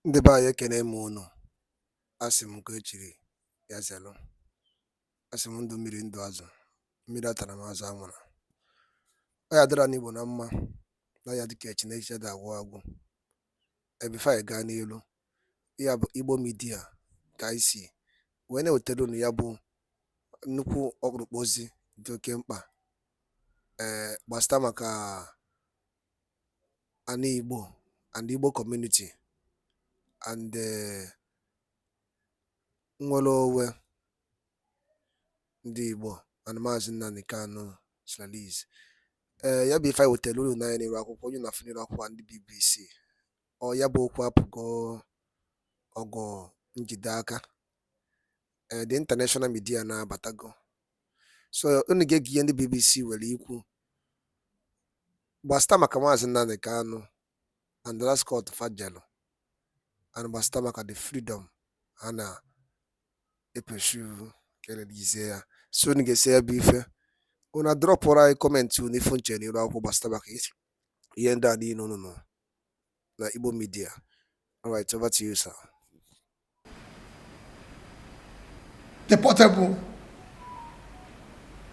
Ndị be anyị ekene m unu. Asị m nke echiri ya zelụ. Asị m ndụ mmiri ndụ azụ, mmiri atara m azụ anwụrụ. Ọ ya dịra n'Igbo na mma, na ya dịka Chineke dị agwụ agwụ. Bifo anyị gaa n'elu, ya bụ Igbo midia ka anyị si wee na-ewetara unu ya bụ nnukwu ọkpụrụkpụ ozi dị oke mkpa gbasịta maka ana Igbo and Igbo community and nnwere onwe ndị Igbo and Maazị Nnamdi Kanu Saliz. Ya bụ ife anyị wetara unu n'anya n'iru akwụkwọ, onye na-afụ n'iru akwụkwọ ndị BBC. Ọ ya bụ okwu apụgo ọgụ njide aka. The international media na-abatago. So unu ga-ege ihe ndị BBC nwere ikwu gbasịta maka Maazị Nnamdi Kanu and the last court fajelu, and gbasịta maka the freedom ha na-epeshu kelelizie ya. So unu ga-esi ya bụ ife unu drọpụrụ anyị kọmentị unu ifu nche n'iru akwụkwọ gbasịta maka ihe ndị a niile unu nọ na Igbo media. All right, over to you, sir. The portable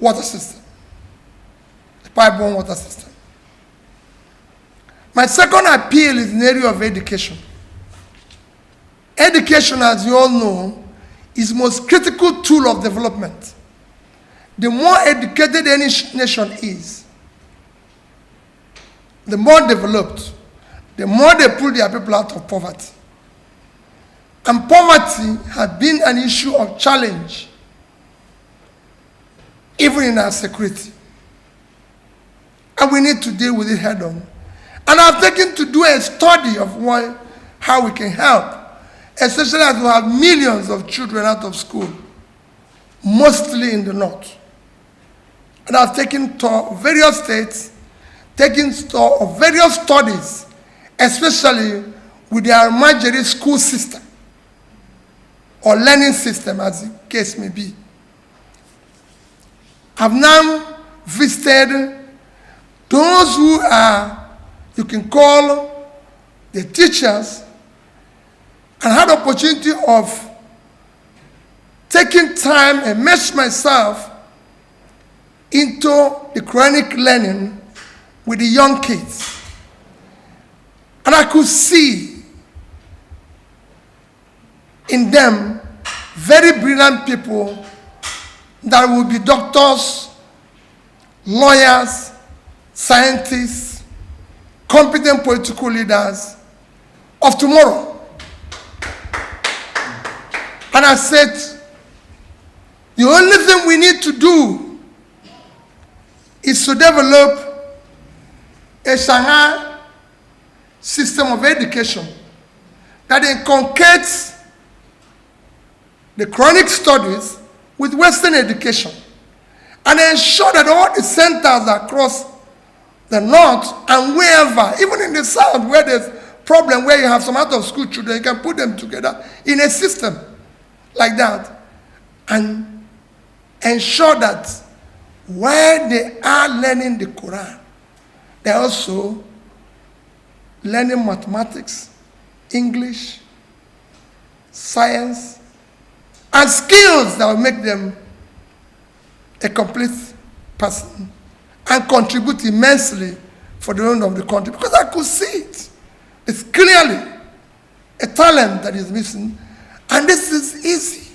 water system, the pipe-borne water system. My second appeal is in the area of education. Education, as you all know, is the most critical tool of development. The more educated any nation is, the more developed, the more they pull their people out of poverty. And poverty has been an issue of challenge, even in our security. And we need to deal with it head on. And I've taken to do a study of how we can help, especially as we have millions of children out of school, mostly in the north. And I've taken to various states, taken stock of various studies, especially with the Almajiri school system, or learning system, as the case may be. I've now visited those who are, you can call the teachers, and had the opportunity of taking time and immerse myself into the Quranic learning with the young kids. And I could see in them very brilliant people that will be doctors, lawyers, scientists, competent political leaders of tomorrow. And I said, the only thing we need to do is to develop a Shanghai system of education that inculcates the Quranic studies with Western education, and ensure that all the centers across the north and wherever, even in the south where there's problem, where you have some out of school children, you can put them together in a system like that and ensure that while they are learning the Quran, they're also learning mathematics, English, science, and skills that will make them a complete person and contribute immensely for the own of the country. Because I could see it. It's clearly a talent that is missing, and this is easy.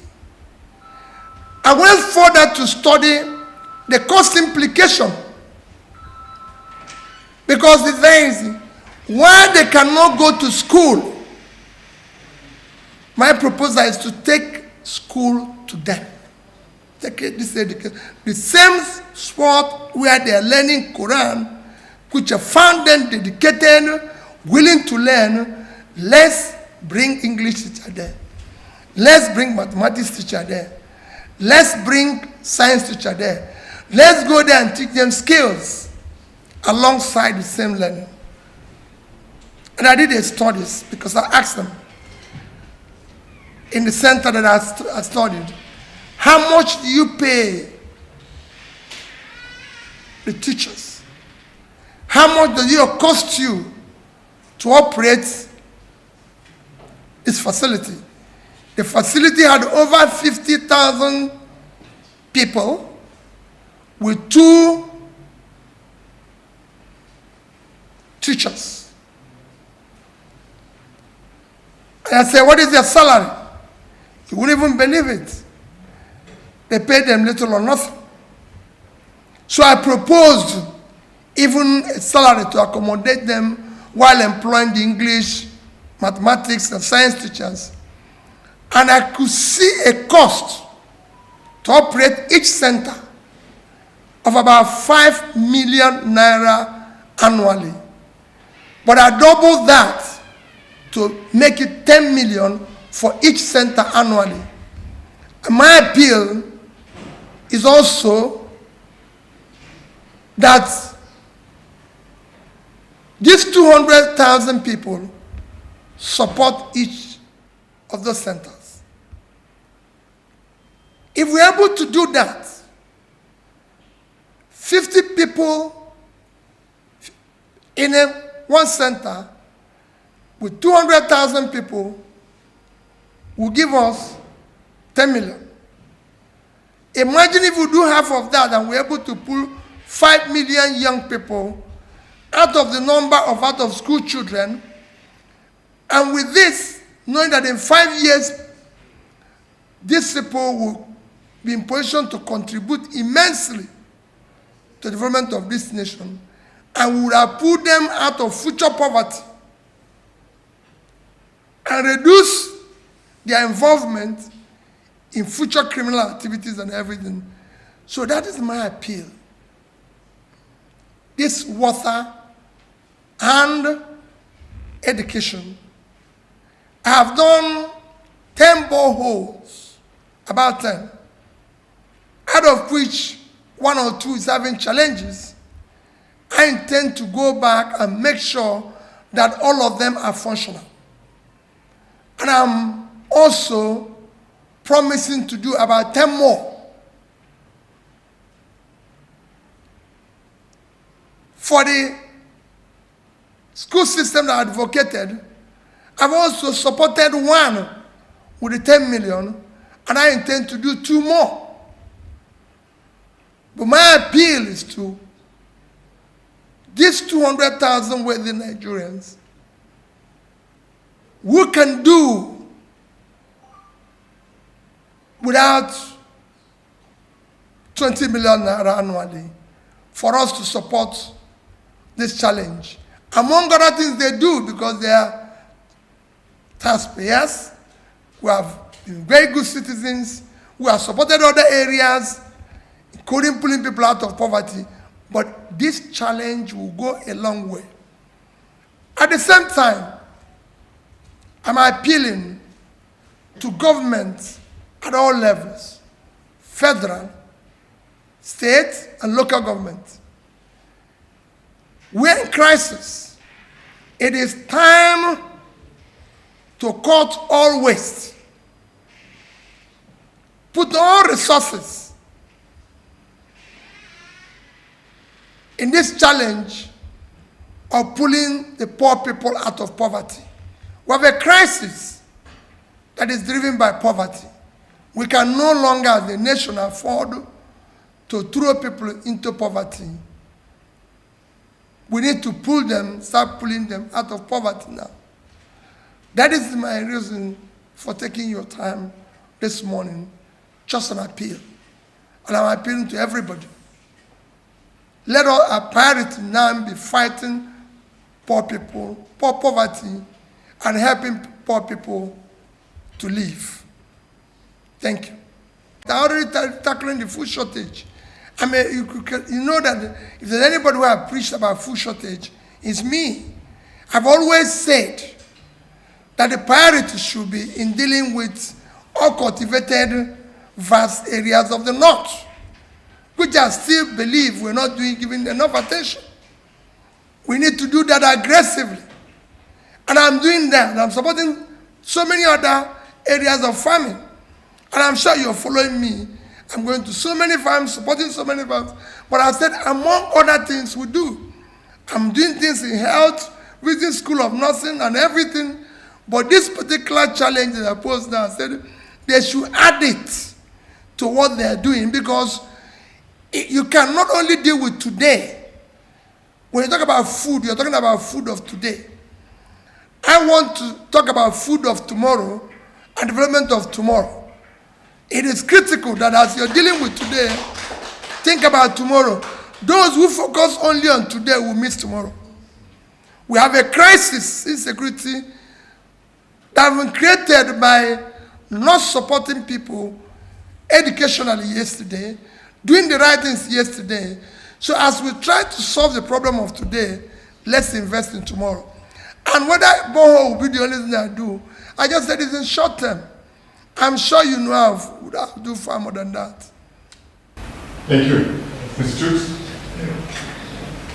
I went further to study the cost implication, because it's very easy. Why they cannot go to school, my proposal is to take school to them. Take this education, the same spot where they are learning Quran, which have found them dedicated, willing to learn. Let's bring English teacher there. Let's bring mathematics teacher there. Let's bring science teacher there. Let's go there and teach them skills alongside the same learning. And I did a studies because I asked them in the center that I studied, how much do you pay the teachers? How much does it cost you to operate this facility. The facility had over 50,000 people with 2 teachers. And I said, what is their salary? You wouldn't even believe it. They paid them little or nothing. So I proposed even a salary to accommodate them while employing the English, mathematics, and science teachers. And I could see a cost to operate each center of about 5 million naira annually. But I doubled that to make it 10 million for each center annually. And my appeal is also that these 200,000 people support each of those centers. If we're able to do that, 50 people in one center with 200,000 people will give us 10 million. Imagine if we do half of that and we're able to pull 5 million young people out of the number of out-of-school children, and with this, knowing that in 5 years, these people will be in position to contribute immensely to the development of this nation, and we would have pulled them out of future poverty and reduce their involvement in future criminal activities and everything. So that is my appeal. This water and education. I have done 10 boreholes, about 10, out of which 1 or 2 is having challenges. I intend to go back and make sure that all of them are functional. And I'm also promising to do about 10 more. For the school system that I advocated, I've also supported 1 with the 10 million, and I intend to do 2 more. But my appeal is to these 200,000 worthy Nigerians who can do without 20 million naira annually for us to support this challenge. Among other things they do, because they are taxpayers, who have been very good citizens, who have supported other areas, including pulling people out of poverty. But this challenge will go a long way. At the same time, I'm appealing to governments at all levels, federal, state, and local government. We're in crisis. It is time to cut all waste. Put all resources in this challenge of pulling the poor people out of poverty. We have a crisis that is driven by poverty. We can no longer, as a nation, afford to throw people into poverty. We need to pull them, start pulling them out of poverty now. That is my reason for taking your time this morning. Just an appeal. And I'm appealing to everybody. Let our priority now be fighting poor people, poverty, and helping poor people to live. Thank you. I already tackling the food shortage. I mean, you know that if there's anybody who has preached about food shortage, it's me. I've always said that the priority should be in dealing with all cultivated vast areas of the north, which I still believe we're not giving enough attention. We need to do that aggressively. And I'm doing that. I'm supporting so many other areas of farming. And I'm sure you're following me. I'm going to so many farms, supporting so many farms. But I said, among other things we do, I'm doing things in health, visiting School of Nursing and everything. But this particular challenge that I posed now said they should add it to what they are doing, because you can not only deal with today. When you talk about food, you're talking about food of today. I want to talk about food of tomorrow and development of tomorrow. It is critical that as you're dealing with today, think about tomorrow. Those who focus only on today will miss tomorrow. We have a crisis in security that has been created by not supporting people educationally yesterday, doing the right things yesterday. So as we try to solve the problem of today, let's invest in tomorrow. And whether borehole will be the only thing I do, I just said it's in short term. I'm sure you know I would have to do far more than that. Thank you. Mr. Chooks?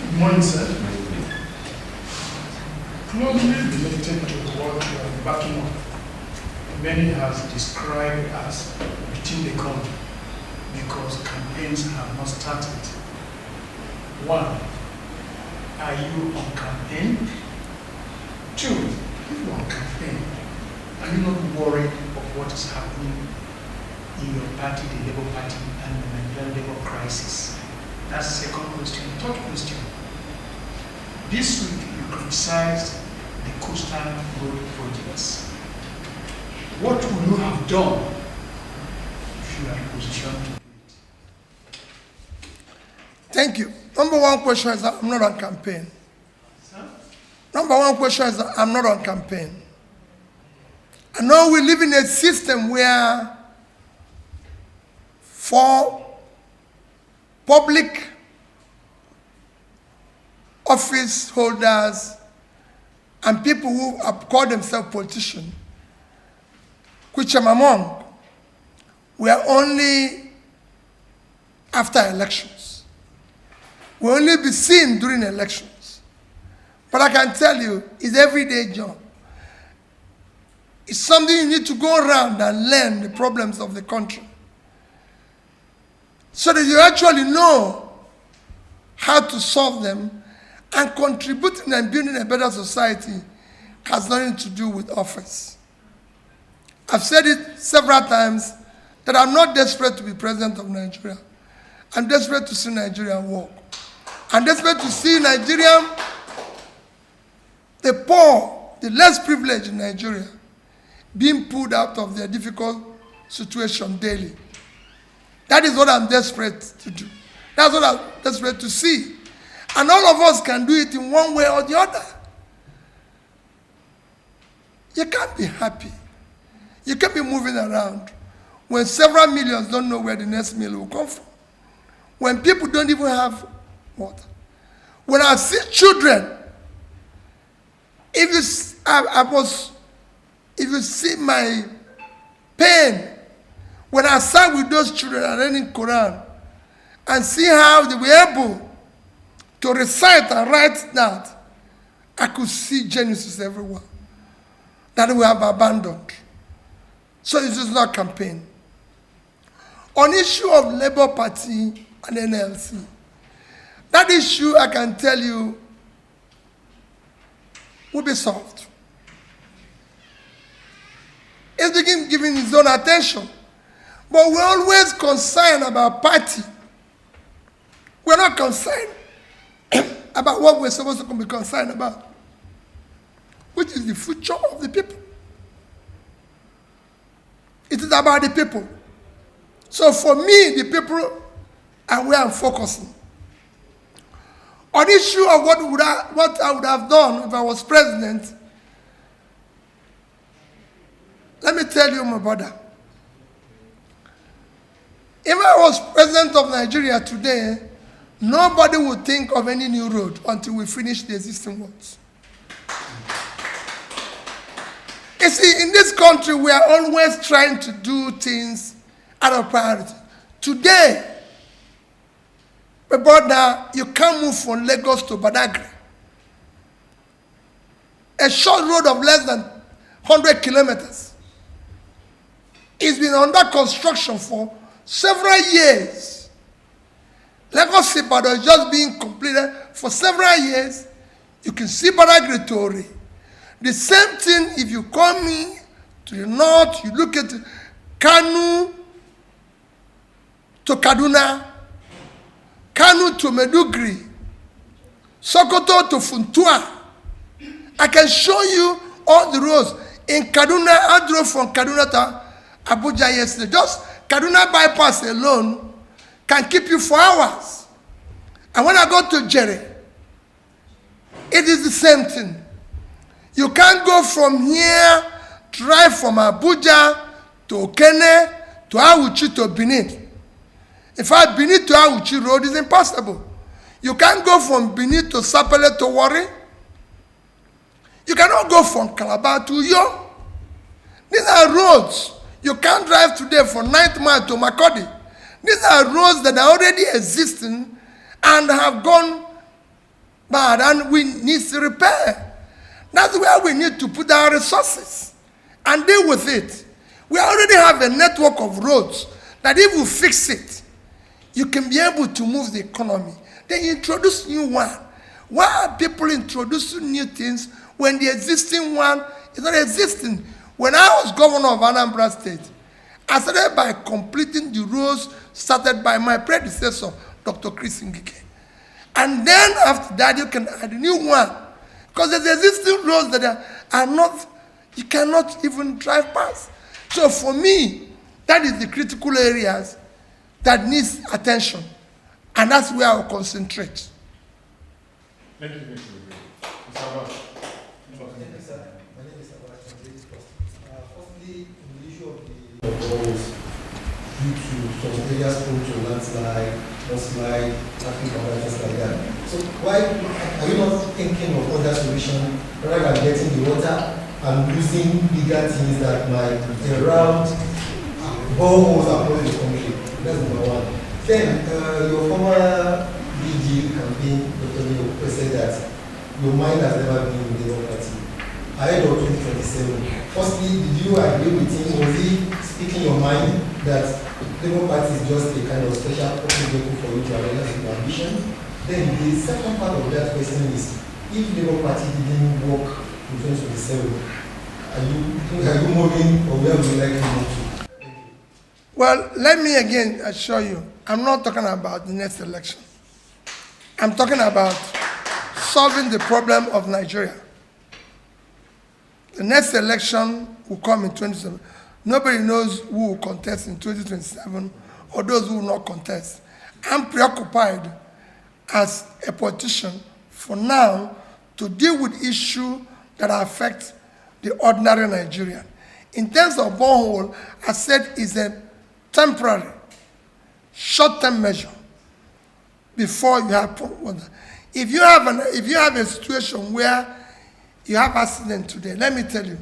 Good morning, sir. Closely related to what you are backing up, many has described as beating the country because campaigns have not started. One, are you on campaign? Two, if you are on campaign, are you not worried of what is happening in your party, the Labour Party, and the Nigerian Labour crisis? That's the second question. Third question. This week you criticized the coastal road projects. What would you have done if you are in a position to do it? Thank you. Number one question is that I'm not on campaign. Number one question is that I'm not on campaign. I know we live in a system where for public office holders and people who call themselves politicians, which I'm among, we are only after elections. We only be seen during elections. But I can tell you, it's everyday job. It's something you need to go around and learn the problems of the country, so that you actually know how to solve them, and contributing and building a better society has nothing to do with office. I've said it several times that I'm not desperate to be president of Nigeria. I'm desperate to see Nigeria work. I'm desperate to see Nigeria, the poor, the less privileged in Nigeria, being pulled out of their difficult situation daily. That is what I'm desperate to do. That's what I'm desperate to see. And all of us can do it in one way or the other. You can't be happy. You can't be moving around when several millions don't know where the next meal will come from. When people don't even have water. When I see children, if you see my pain, when I sat with those children and reading Quran and see how they were able to recite and write that, I could see Genesis everywhere that we have abandoned. So this is not campaign. On issue of Labour Party and NLC, that issue, I can tell you, will be solved. It's beginning giving its own attention. But we're always concerned about party. We're not concerned about what we're supposed to be concerned about, which is the future of the people. It is about the people. So for me, the people are where I'm focusing. On the issue of what I would have done if I was president, let me tell you, my brother. If I was president of Nigeria today, nobody would think of any new road until we finish the existing ones. You see, in this country, we are always trying to do things out of priority. Today, my brother, you can't move from Lagos to Badagry. A short road of less than 100 kilometers. It's been under construction for several years. Lagos Ibadan is just being completed for several years. You can see Badagry Tori. The same thing if you come in to the north, you look at Kanu to Kaduna, Kanu to Medugri, Sokoto to Funtua. I can show you all the roads. In Kaduna, I drove from Kaduna to Abuja yesterday. Just Kaduna bypass alone can keep you 4 hours. And when I go to Jerry, it is the same thing. You can't go from here, drive from Abuja to Okene to Awuchi to Benin. In fact, Benin to Awuchi road is impossible. You can't go from Benin to Sapele to Warri. You cannot go from Calabar to Uyo. These are roads. You can't drive today from 9th Mile to Makodi. These are roads that are already existing and have gone bad, and we need to repair. That's where we need to put our resources and deal with it. We already have a network of roads that if we fix it, you can be able to move the economy. Then you introduce new one. Why are people introducing new things when the existing one is not existing? When I was governor of Anambra State, I started by completing the roads started by my predecessor, Dr. Chris Ngike. And then after that, you can add a new one. Because there's existing roads that are not, you cannot even drive past. So for me, that is the critical areas that needs attention. And that's where I'll concentrate. Thank you, Mr. Abbas. Due to some areas prone to landslide, mudslide, traffic and things like that. So why are you not thinking of other solutions rather than getting the water and using bigger things that might around boreholes across the country? That's number one. Then your former DG campaign, Dr. Leo, said that your mind has never been in the Labour Party. Ahead of 2027, firstly, did you agree with him? Was he speaking your mind that Labour Party is just a kind of special vehicle for you to realize your ambition? Then the second part of that question is, if Labour Party didn't work in 2027, are you moving or where would you like to move to? Well, let me again assure you, I'm not talking about the next election. I'm talking about solving the problem of Nigeria. The next election will come in 2027. Nobody knows who will contest in 2027 or those who will not contest. I'm preoccupied as a politician for now to deal with issues that affect the ordinary Nigerian. In terms of borehole, I said it's a temporary, short-term measure before you have water. If you have a situation where you have accident today, let me tell you,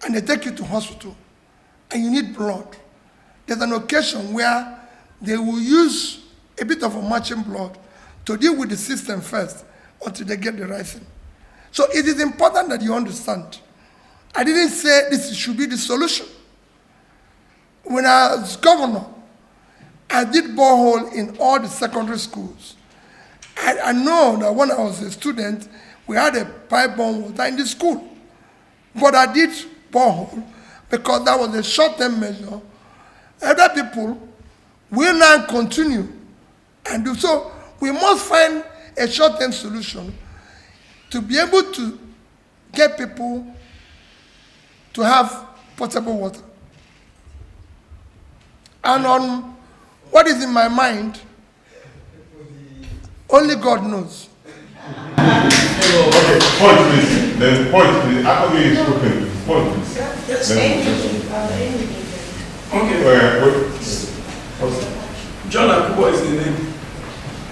and they take you to hospital, and you need blood. There's an occasion where they will use a bit of a matching blood to deal with the system first until they get the right thing. So it is important that you understand. I didn't say this should be the solution. When I was governor, I did borehole in all the secondary schools. I know that when I was a student, we had a pipe-borne water in the school. But I did borehole because that was a short-term measure. Other people will now continue and do so. We must find a short-term solution to be able to get people to have potable water. And on what is in my mind, only God knows. Okay, point please. Then point please. After you spoken, point please. Yes, Okay. John Akubo is the name.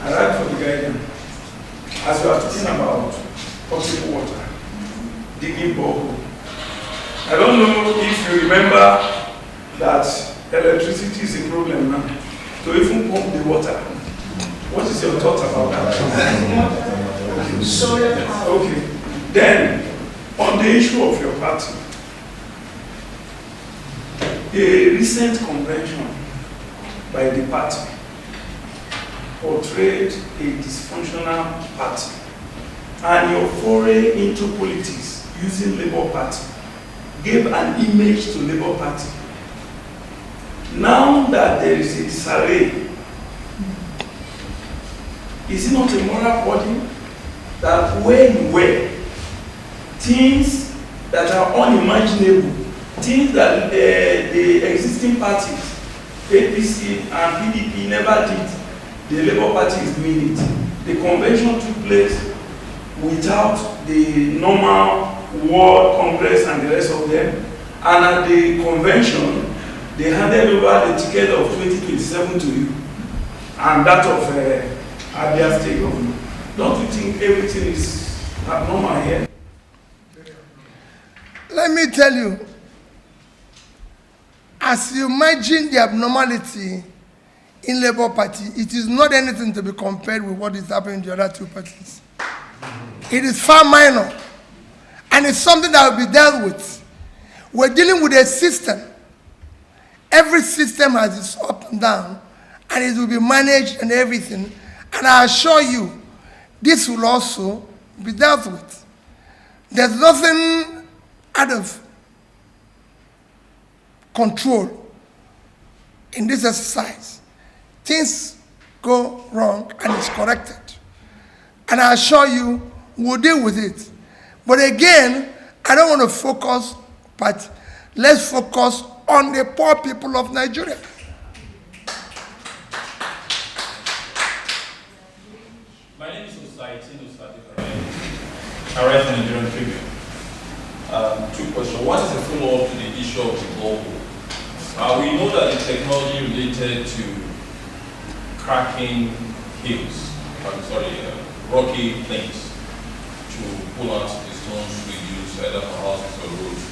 I write for the Guardian. As we are talking about potable water, digging borehole. I don't know if you remember that electricity is a problem now. To even pump the water. What is your thought about that? solar power. Okay. Then, on the issue of your party, a recent convention by the party portrayed a dysfunctional party, and your foray into politics using Labour Party, gave an image to Labour Party. Now that there is a disarray, is it not a moral burden that where you were, things that are unimaginable, things that the existing parties, APC and PDP, never did, the Labour Party is doing it. The convention took place without the normal World Congress and the rest of them, and at the convention, they handed over the ticket of 2027 to you, and that of Abia State Government. Don't you think everything is abnormal here? Let me tell you, as you imagine the abnormality in Labour Party, it is not anything to be compared with what is happening in the other two parties. It is far minor, and it's something that will be dealt with. We're dealing with a system. Every system has its up and down, and it will be managed and everything. And I assure you, this will also be dealt with. There's nothing out of control in this exercise. Things go wrong and it's corrected. And I assure you, we'll deal with it. But again, I don't want to focus, but let's focus on the poor people of Nigeria. My name is Usaitino Sadiq. I write for Nigerian Tribune. Two questions. One is a follow-up to the issue of the global. We know that the technology related to cracking hills, rocky plains, to pull out the stones we use either for houses or roads,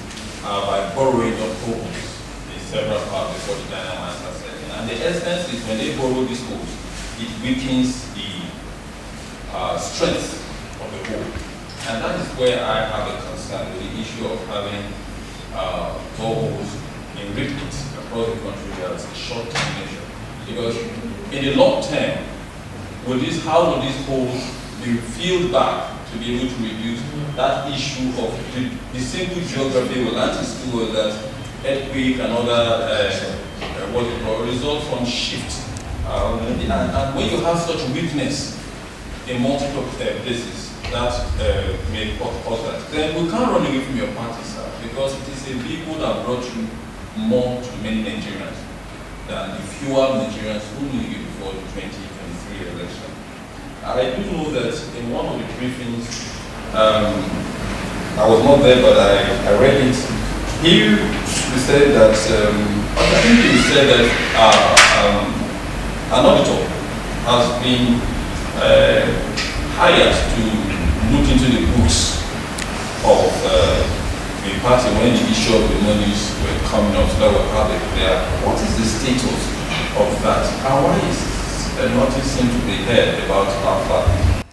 by borrowing of holes in several parts before the dynamites are set in. And the essence is when they borrow these holes, it weakens the strength of the hole. And that is where I have a concern with the issue of having boreholes in repeats across the country as a short-term measure. Because in the long term, how will these holes be filled back to be able to reduce that issue of the simple geography will anticipate that earthquake and other result from shift. And when you have such weakness in multiple places, that may cause that. Then we can't run away from your party, sir, because it is a vehicle that brought you more to many Nigerians than the fewer Nigerians who knew you before the 2023 election. I do know that in one of the briefings, I was not there, but I read it. He said that, I think he said that an auditor has been hired to look into the books of the party when the issue of the monies were coming up, so that we have it there. What is the status of that? And why is nothing seem to be heard about our party?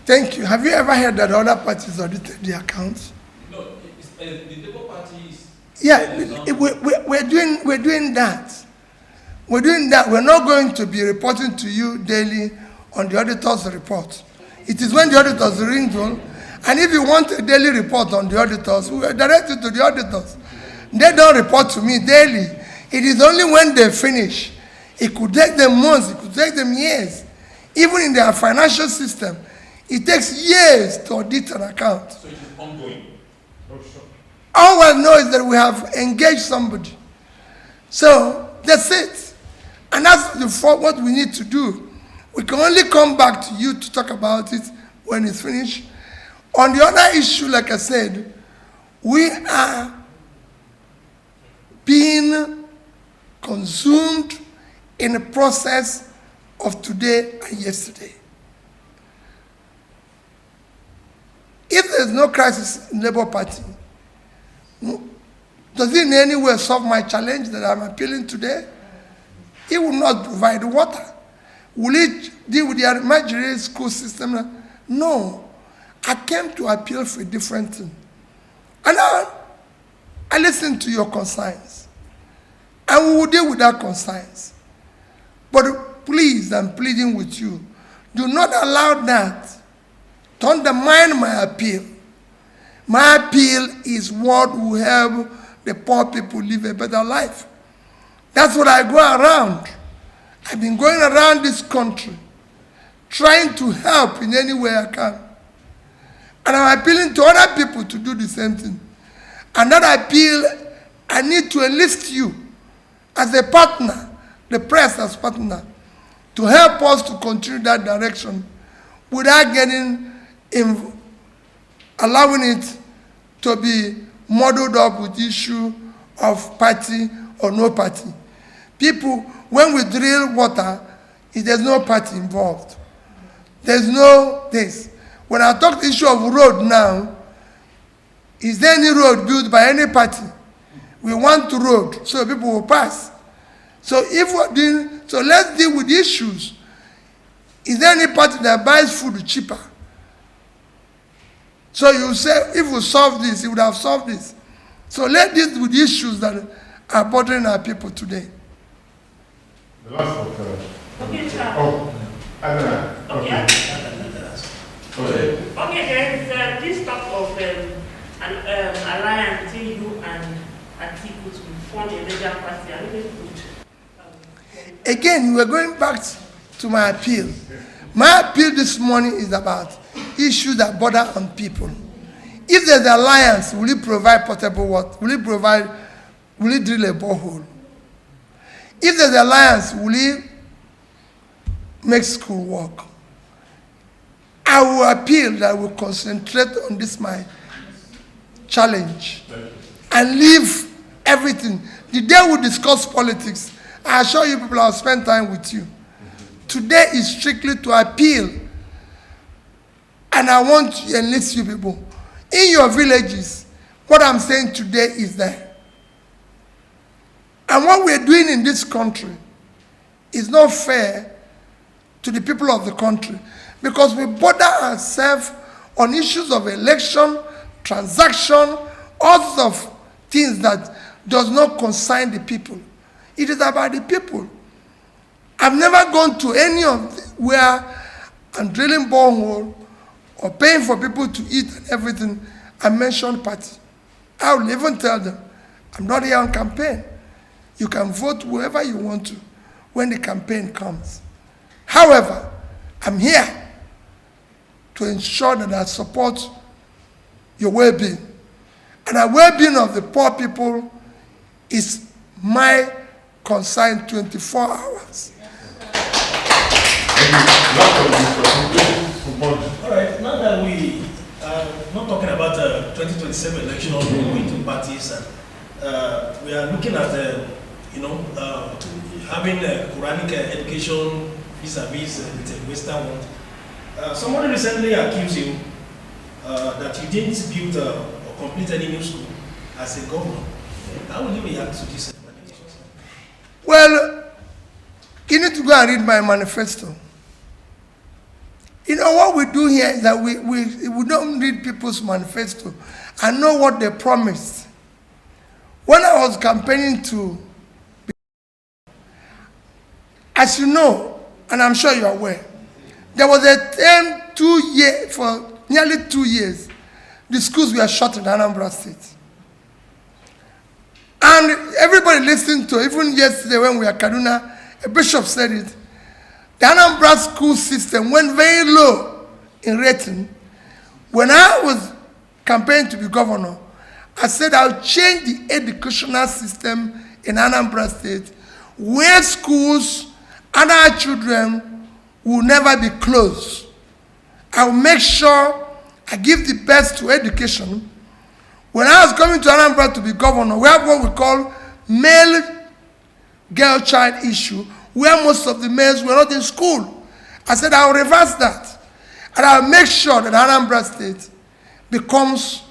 Thank you. Have you ever heard that other parties audited the accounts? No, the Labour Party is... Yeah, we're doing that. We're doing that. We're not going to be reporting to you daily on the auditor's report. It is when the auditors ring on, and if you want a daily report on the auditors, we will direct it to the auditors. They don't report to me daily. It is only when they finish. It could take them months, it could take them years. Even in their financial system, it takes years to audit an account. So it is ongoing. All I know is that we have engaged somebody. So that's it. And that's what we need to do. We can only come back to you to talk about it when it's finished. On the other issue, like I said, we are being consumed in the process of today and yesterday. If there's no crisis in Labour Party, does it in any way solve my challenge that I'm appealing today? It will not provide water. Will it deal with the imaginary school system? No. I came to appeal for a different thing. And I listened to your concerns. And we will deal with that concerns. But please, I'm pleading with you, do not allow that to undermine my appeal. My appeal is what will help the poor people live a better life. That's what I go around. I've been going around this country trying to help in any way I can. And I'm appealing to other people to do the same thing. And that appeal, I need to enlist you as a partner, the press as partner, to help us to continue that direction without allowing it to be muddled up with the issue of party or no party. People, when we drill water, there's no party involved. There's no this. When I talk the issue of road now, is there any road built by any party? We want to road so people will pass. So if we're doing, so let's deal with the issues. Is there any party that buys food cheaper? So you say, if we solve this, it would have solved this. So let's deal with the issues that are bothering our people today. The last of Okay, sir. oh, Adana. Okay. Okay. Okay, there is this talk of an alliance between you and Atiku to form a major party. I really good. Again, we're going back to my appeal. My appeal this morning is about issues that bother on people. If there's an alliance, will it provide potable water? Will it drill a borehole? If there's an alliance, will it make school work? I will appeal that we concentrate on this my challenge and leave everything. The day we discuss politics, I assure you people I'll spend time with you. Today is strictly to appeal. And I want to enlist you people. In your villages, what I'm saying today is that. And what we're doing in this country is not fair to the people of the country, because we bother ourselves on issues of election, transaction, all sorts of things that does not concern the people. It is about the people. I've never gone to any of where I'm drilling borehole or paying for people to eat and everything and mention party. I will even tell them, I'm not here on campaign. You can vote whoever you want to when the campaign comes. However, I'm here to ensure that I support your well-being. And the well-being of the poor people is my concern 24 hours. All right, now that we are not talking about the 2027 election between two parties, and we are looking at having a Quranic education vis-a-vis the Western world. Somebody recently accused you that you didn't build or complete any new school as a governor. How will you react to this? Well, you need to go and read my manifesto. You know, what we do here is that we don't read people's manifesto and know what they promised. When I was campaigning as you know, and I'm sure you're aware, there was a term for nearly 2 years, the schools were shut in Anambra State. And everybody listened to it. Even yesterday when we were at Kaduna, a bishop said it. The Anambra school system went very low in rating. When I was campaigning to be governor, I said I'll change the educational system in Anambra State where schools and our children will never be closed. I'll make sure I give the best to education. When I was coming to Anambra to be governor, we have what we call male-girl-child issue, where most of the males were not in school. I said I'll reverse that. And I'll make sure that Anambra State becomes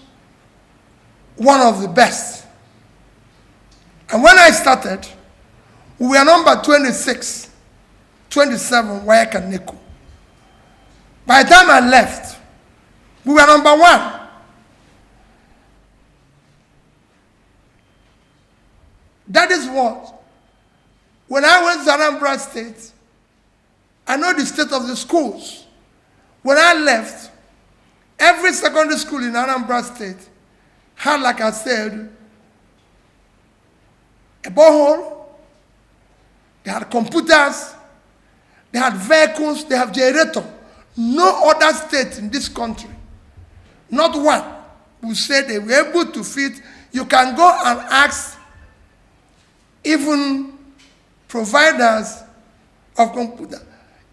one of the best. And when I started, we were number 26, 27, Wayaka Neko. By the time I left, we were number 1. That is what, when I went to Anambra State, I know the state of the schools. When I left, every secondary school in Anambra State had, like I said, a borehole, they had computers, they had vehicles, they have generator. No other state in this country, not one, will say they were able to fit. You can go and ask even providers of computer.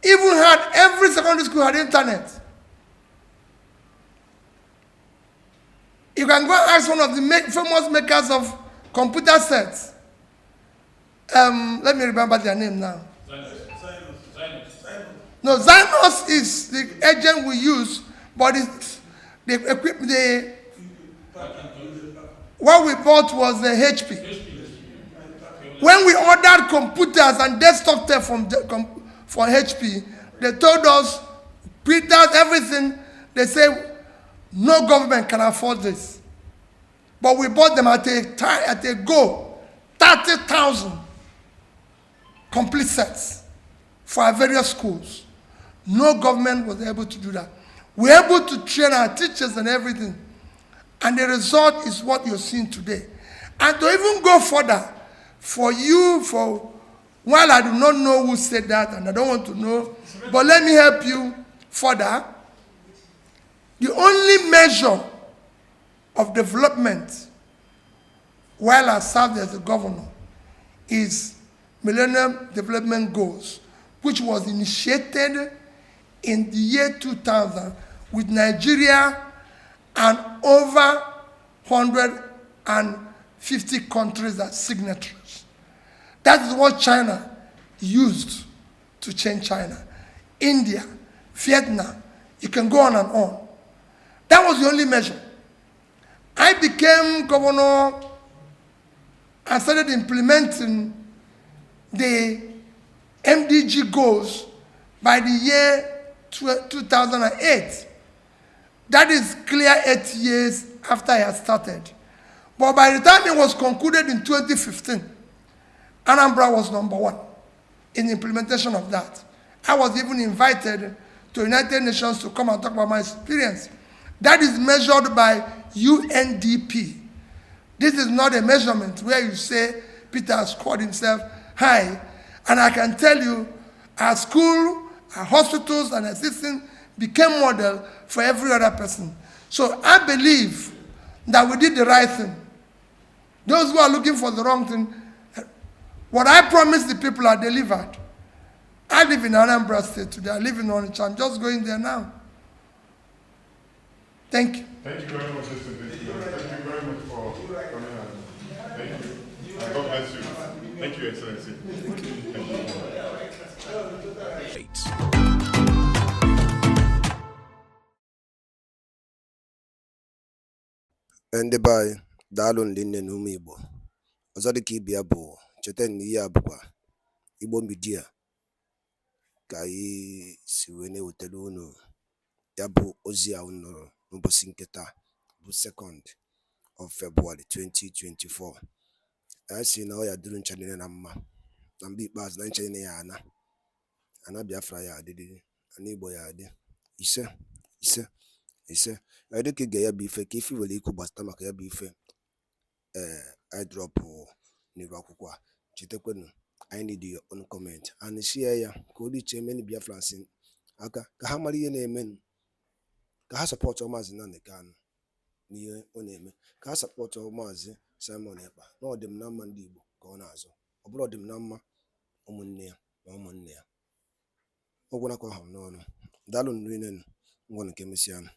Even had, every secondary school had internet. You can go and ask one of the famous makers of computer sets. Let me remember their name now. No, Zynos is the agent we use, but it's the what we bought was the HP. When we ordered computers and desktop tech for HP, they told us, printers, everything. They say no government can afford this, but we bought them at a go, 30,000 complete sets for our various schools. No government was able to do that. We're able to train our teachers and everything. And the result is what you're seeing today. And to even go further, while I do not know who said that, and I don't want to know, but let me help you further. The only measure of development while I served as a governor is Millennium Development Goals, which was initiated in the year 2000 with Nigeria and over 150 countries as signatories. That is what China used to change China. India, Vietnam, you can go on and on. That was the only measure. I became governor and started implementing the MDG goals by the year 2008. That is clear 8 years after I had started. But by the time it was concluded in 2015, Anambra was #1 in the implementation of that. I was even invited to United Nations to come and talk about my experience. That is measured by UNDP. This is not a measurement where you say Peter has scored himself high. And I can tell you, our school, our hospitals, and our system became model for every other person. So I believe that we did the right thing. Those who are looking for the wrong thing, what I promised the people I delivered. I live in Anambra State today. I live in Onitsha. I'm just going there now. Thank you. Thank you very much, Mr. Bishop. Thank you very much for coming on. Thank you. And God bless you. Thank you, Excellency. Thank you. Ndị be anyị, daalụ ndị nne na ụmụ Igbo. Ọzọ dị ka ibe ya bụ cheta na ihe a bụkwa Igbo Media ka anyị si wee na-ewetara unu ya bụ ozi a unu nụrụ n'ụbọchị nke taa bụ 2nd of February 2024. Anyị si na ọ ya dịrị ncha niile na mma, na mgbe ikpeazụ na ncha niile ya ana Biafra ya adịdị, ana Igbo ya adị. Ise anyị dị ka ịga ya bụ ife ka ife nwere ikwu gbasata maka ya bụ ife airdrop n'iru akwụkwọ a. Chetakwanụ, I need your own comment and share ya ka o riche many Biafrans aka ka ha mara ihe na-eme, ka ha sọpọtụ Maazị Nnamdi Kanu n'ihe ọ na-eme, ka ha sọpọtụ Maazị Simon Ekpa na ọdịm na mma ndị Igbo ka ọ na-azụ, ọ bụrụ ọdịm na mma ụmụnne ya na ụmụnne ya. Ọ gwara ka ọ ha n'ọnụ. Daalụ nri nenu ngwa nke mesịanụ.